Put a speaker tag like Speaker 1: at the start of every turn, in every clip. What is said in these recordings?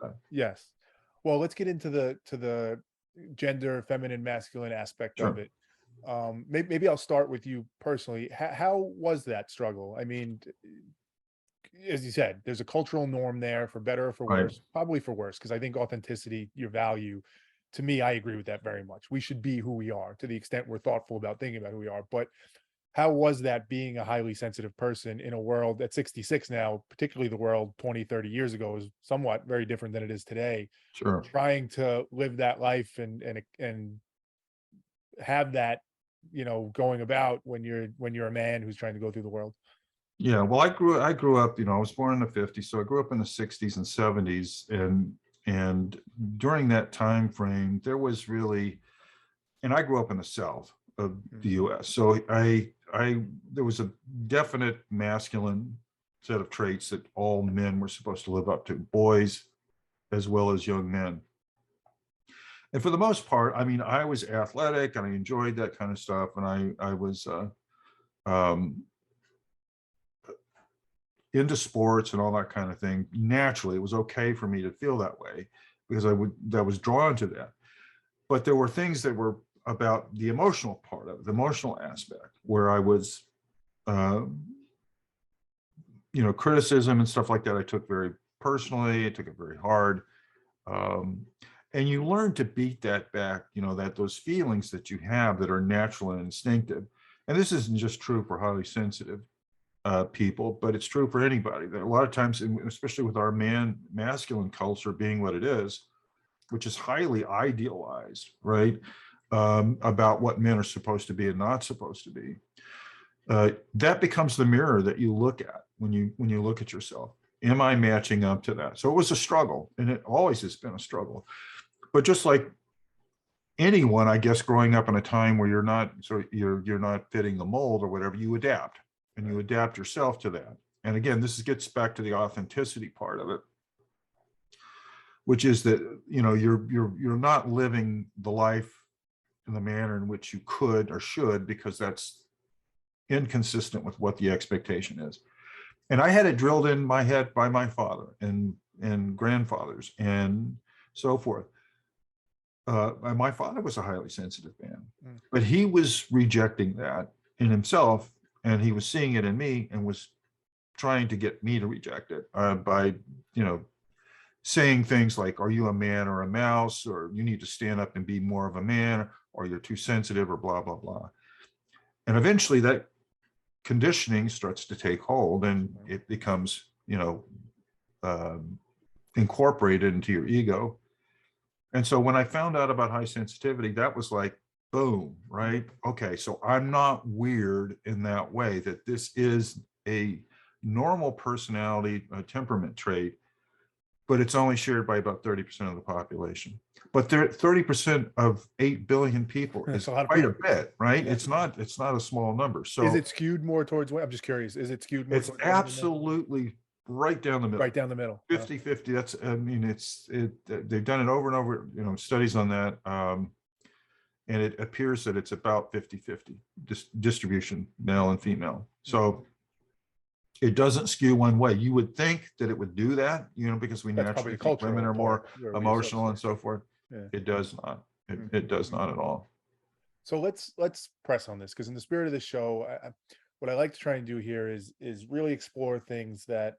Speaker 1: that.
Speaker 2: Yes. Well, let's get into the gender, feminine, masculine aspect of
Speaker 1: Sure.
Speaker 2: it. Maybe I'll start with you personally. How was that struggle? I mean, as you said, there's a cultural norm there for better or for
Speaker 1: Right.
Speaker 2: worse, probably for worse, because I think authenticity, your value, to me, I agree with that very much. We should be who we are to the extent we're thoughtful about thinking about who we are. But how was that being a highly sensitive person in a world at 66 now, particularly the world 20, 30 years ago is somewhat very different than it is today,
Speaker 1: Sure.
Speaker 2: trying to live that life and have that, going about when you're a man who's trying to go through the world.
Speaker 1: Yeah, well, I grew up, I was born in the 50s, so I grew up in the 60s and 70s, and during that time frame, there was really, and I grew up in the South of the
Speaker 2: Mhm.
Speaker 1: US. So I there was a definite masculine set of traits that all men were supposed to live up to, boys as well as young men. And for the most part, I mean, I was athletic and I enjoyed that kind of stuff. And I was um, into sports and all that kind of thing. Naturally, it was okay for me to feel that way because I was drawn to that. But there were things that were about the emotional part of it, the emotional aspect, where I was, uh, criticism and stuff like that. I took very personally. I took it very hard. Um, and you learn to beat that back, that those feelings that you have that are natural and instinctive. And this isn't just true for highly sensitive people, but it's true for anybody. That a lot of times, especially with our masculine culture being what it is, which is highly idealized, right? About what men are supposed to be and not supposed to be. That becomes the mirror that you look at when you look at yourself. Am I matching up to that? So it was a struggle, and it always has been a struggle. But just like anyone, I guess, growing up in a time where you're not fitting the mold or whatever, you adapt and you
Speaker 2: Right.
Speaker 1: adapt yourself to that. And again, gets back to the authenticity part of it, which is that you're not living the life in the manner in which you could or should, because that's inconsistent with what the expectation is. And I had it drilled in my head by my father and grandfathers and so forth. My father was a highly sensitive man,
Speaker 2: Mm.
Speaker 1: but he was rejecting that in himself, and he was seeing it in me and was trying to get me to reject it by, saying things like, "Are you a man or a mouse?" or "You need to stand up and be more of a man," or "You're too sensitive," or blah blah blah. And eventually, that conditioning starts to take hold, and it becomes, um, incorporated into your ego. And so when I found out about high sensitivity, that was like, boom, right? Okay, so I'm not weird in that way, that this is a normal personality, temperament trait, but it's only shared by about 30% of the population. But 30% of 8 billion people
Speaker 2: That's
Speaker 1: is
Speaker 2: a lot of
Speaker 1: quite a
Speaker 2: people.
Speaker 1: bit, right?
Speaker 2: Yeah.
Speaker 1: It's not a small number.
Speaker 2: Is
Speaker 1: So
Speaker 2: it skewed more towards I'm just curious. Is it skewed more
Speaker 1: it's
Speaker 2: towards women than men?
Speaker 1: absolutely right down the
Speaker 2: Right
Speaker 1: middle.
Speaker 2: down the middle.
Speaker 1: 50-50. That's, I mean, they've done it over and over, studies on that. And it appears that it's about 50-50 distribution, male and female. So it doesn't skew one way. You would think that it would do that, because we
Speaker 2: That's probably
Speaker 1: naturally
Speaker 2: the
Speaker 1: think women
Speaker 2: cultural
Speaker 1: are
Speaker 2: part
Speaker 1: more
Speaker 2: where we
Speaker 1: emotional and
Speaker 2: associate.
Speaker 1: so forth.
Speaker 2: Yeah.
Speaker 1: It does not. It,
Speaker 2: Mm.
Speaker 1: it does not at all.
Speaker 2: So let's press on this because in the spirit of the show, what I like to try and do here is really explore things that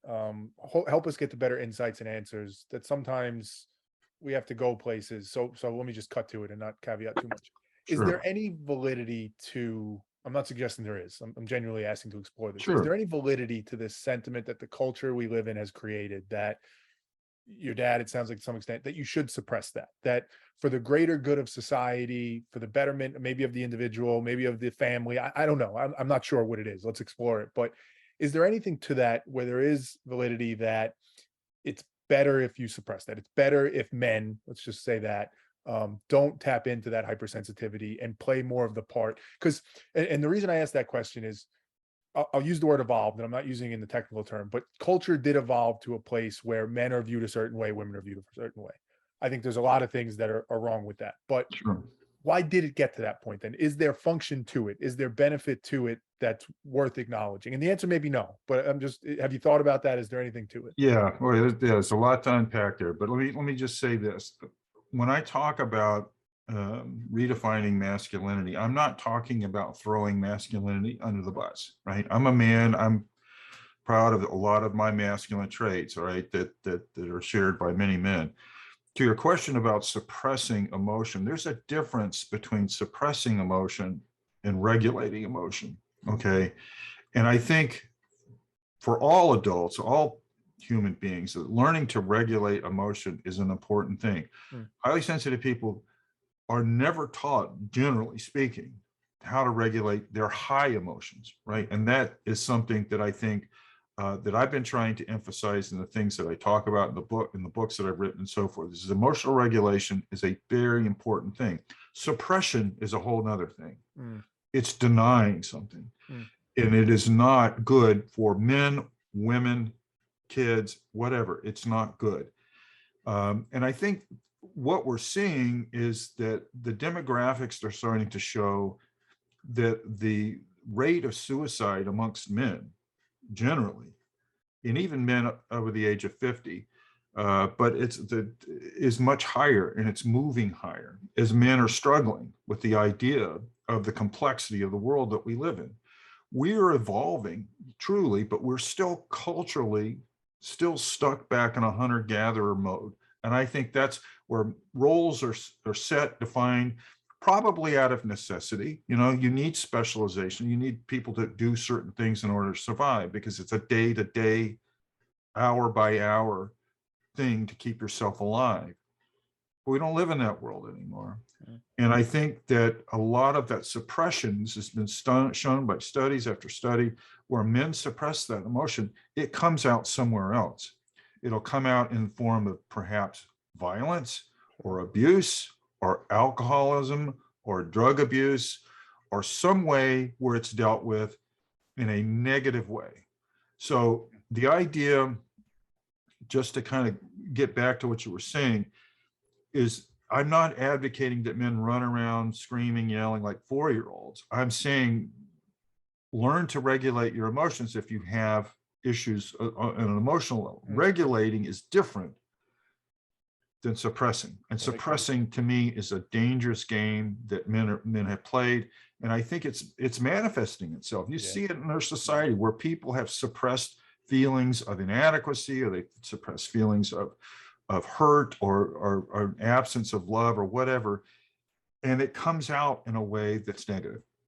Speaker 2: help us get to better insights and answers that sometimes we have to go places. So let me just cut to it and not caveat too much. Is there
Speaker 1: Sure.
Speaker 2: any validity to, I'm not suggesting there is, I'm genuinely asking to explore this. Is there
Speaker 1: Sure.
Speaker 2: any validity to this sentiment that the culture we live in has created that your dad, it sounds like to some extent, that you should suppress that for the greater good of society, for the betterment, maybe of the individual, maybe of the family. I don't know. I'm not sure what it is. Let's explore it. But is there anything to that where there is validity that it's better if you suppress that? It's better if men, let's just say that, don't tap into that hypersensitivity and play more of the part. Because, and the reason I asked that question is I'll use the word evolved, and I'm not using it in the technical term, but culture did evolve to a place where men are viewed a certain way, women are viewed a certain way. I think there's a lot of things that are wrong with that. But
Speaker 1: Sure.
Speaker 2: why did it get to that point then? Is there function to it? Is there benefit to it that's worth acknowledging? And the answer may be no, but I'm just, have you thought about that? Is there anything to it?
Speaker 1: Yeah, well, there's a lot to unpack there, but let me just say this. When I talk about redefining masculinity, I'm not talking about throwing masculinity under the bus, right? I'm a man. I'm proud of a lot of my masculine traits, all right, that are shared by many men. To your question about suppressing emotion, there's a difference between suppressing emotion and regulating emotion, okay? And I think for all adults, all human beings, learning to regulate emotion is an important thing. Highly sensitive people are never taught, generally speaking, how to regulate their high emotions, right? And that is something that I think that I've been trying to emphasize in the things that I talk about in the book, in the books that I've written and so forth. This is emotional regulation is a very important thing. Suppression is a whole nother thing. It's denying something. And it is not good for men, women, kids, whatever. It's not good. And I think what we're seeing is that the demographics are starting to show that the rate of suicide amongst men generally, and even men over the age of 50, but is much higher, and it's moving higher as men are struggling with the idea of the complexity of the world that we live in. We are evolving truly, but we're still culturally still stuck back in a hunter-gatherer mode. And I think that's where roles are set, defined, probably out of necessity. You know, you need specialization. You need people to do certain things in order to survive, because it's a day-to-day, hour-by-hour thing to keep yourself alive. But we don't live in that world anymore. And I think that a lot of that suppression has been shown by studies after study, where men suppress that emotion, it comes out somewhere else. It'll come out in the form of perhaps violence or abuse or alcoholism or drug abuse, or some way where it's dealt with in a negative way. So the idea, just to kind of get back to what you were saying, is I'm not advocating that men run around screaming, yelling like 4-year-olds. I'm saying learn to regulate your emotions if you have issues on an emotional level. Regulating is different than suppressing. And suppressing, to me, is a dangerous game that men have played. And I think it's manifesting itself. You see it in our society where people have suppressed feelings of inadequacy, or they suppress feelings of hurt or absence of love or whatever. And it comes out in a way that's negative.